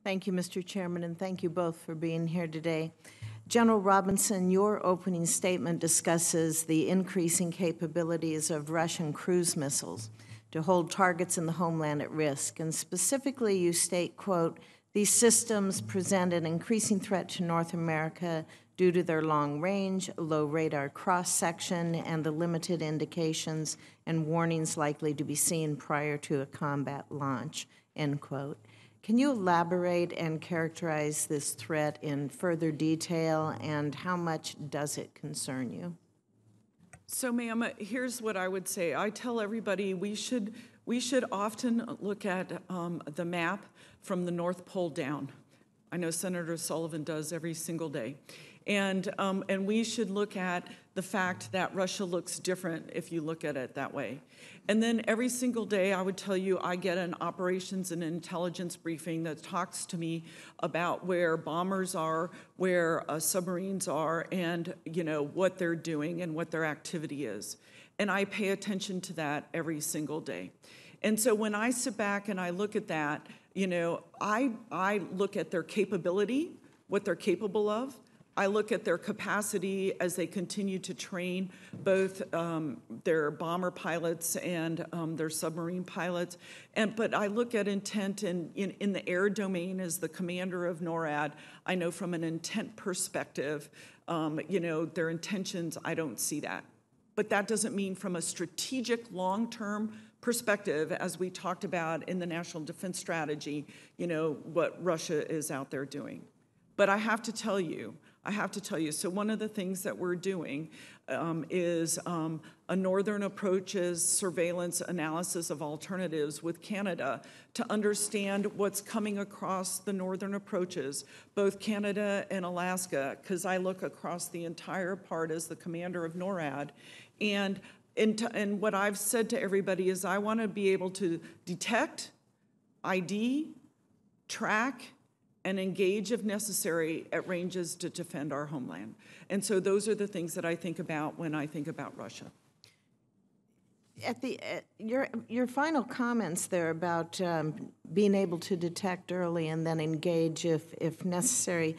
Thank you, Mr. Chairman, and thank you both for being here today. General Robinson, your opening statement discusses the increasing capabilities of Russian cruise missiles to hold targets in the homeland at risk. And specifically, you state, quote, "These systems present an increasing threat to North America due to their long range, low radar cross-section, and the limited indications and warnings likely to be seen prior to a combat launch," end quote. Can you elaborate and characterize this threat in further detail, and how much does it concern you? So, ma'am, here's what I would say. I tell everybody we should often look at the map from the North Pole down. I know Senator Sullivan does every single day. And we should look at the fact that Russia looks different if you look at it that way. And then every single day, I would tell you, I get an operations and intelligence briefing that talks to me about where bombers are, where submarines are, and what they're doing and what their activity is. And I pay attention to that every single day. And so when I sit back and I look at that, I look at their capability, what they're capable of. I look at their capacity as they continue to train both their bomber pilots and their submarine pilots. But I look at intent in the air domain as the commander of NORAD. I know from an intent perspective, their intentions, I don't see that. But that doesn't mean from a strategic long-term perspective, as we talked about in the National Defense Strategy, what Russia is out there doing. But I have to tell you, so one of the things that we're doing is a Northern Approaches surveillance analysis of alternatives with Canada to understand what's coming across the Northern Approaches, both Canada and Alaska, because I look across the entire part as the commander of NORAD. And what I've said to everybody is I want to be able to detect, ID, track, and engage if necessary at ranges to defend our homeland. And so those are the things that I think about when I think about Russia. At your final comments there about being able to detect early and then engage if necessary,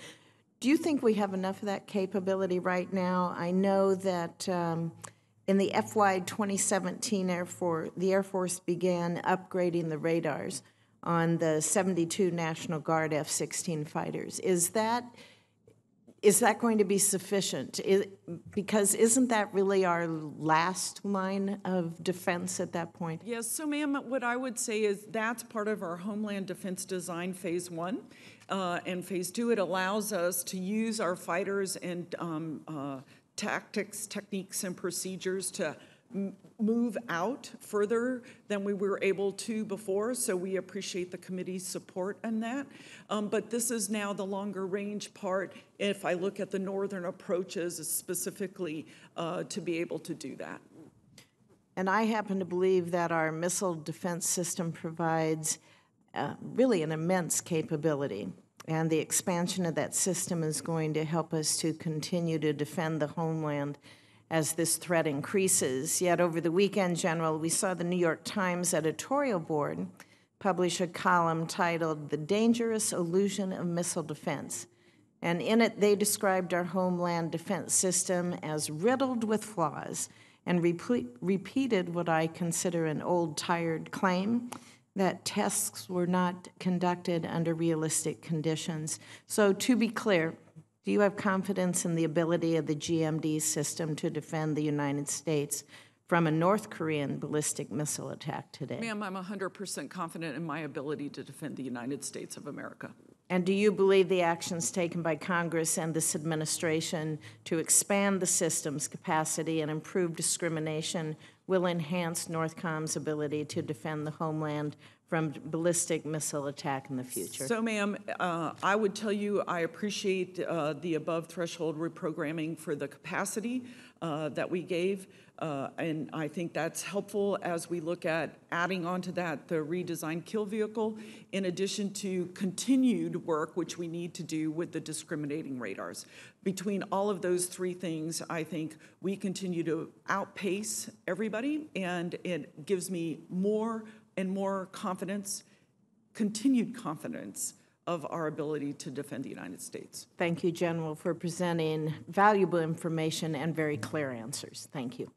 do you think we have enough of that capability right now? I know that in the FY 2017 the Air Force began upgrading the radars on the 72 National Guard F-16 fighters. Is that going to be sufficient? Because isn't that really our last line of defense at that point? Yes, so ma'am, what I would say is that's part of our Homeland Defense Design Phase 1 and Phase 2. It allows us to use our fighters and tactics, techniques, and procedures to move out further than we were able to before, so we appreciate the committee's support on that. But this is now the longer range part, if I look at the Northern Approaches specifically, to be able to do that. And I happen to believe that our missile defense system provides really an immense capability. And the expansion of that system is going to help us to continue to defend the homeland as this threat increases. Yet over the weekend, General, we saw the New York Times editorial board publish a column titled "The Dangerous Illusion of Missile Defense." And in it, they described our homeland defense system as riddled with flaws and repeated what I consider an old, tired claim that tests were not conducted under realistic conditions. So to be clear, do you have confidence in the ability of the GMD system to defend the United States from a North Korean ballistic missile attack today? Ma'am, I'm 100% confident in my ability to defend the United States of America. And do you believe the actions taken by Congress and this administration to expand the system's capacity and improve discrimination will enhance NORTHCOM's ability to defend the homeland from ballistic missile attack in the future? So, ma'am, I would tell you I appreciate the above-threshold reprogramming for the capacity that we gave, and I think that's helpful as we look at adding on to that the redesigned kill vehicle, in addition to continued work, which we need to do with the discriminating radars. Between all of those three things, I think we continue to outpace everybody, and it gives me more and more confidence, continued confidence, of our ability to defend the United States. Thank you, General, for presenting valuable information and very clear answers. Thank you.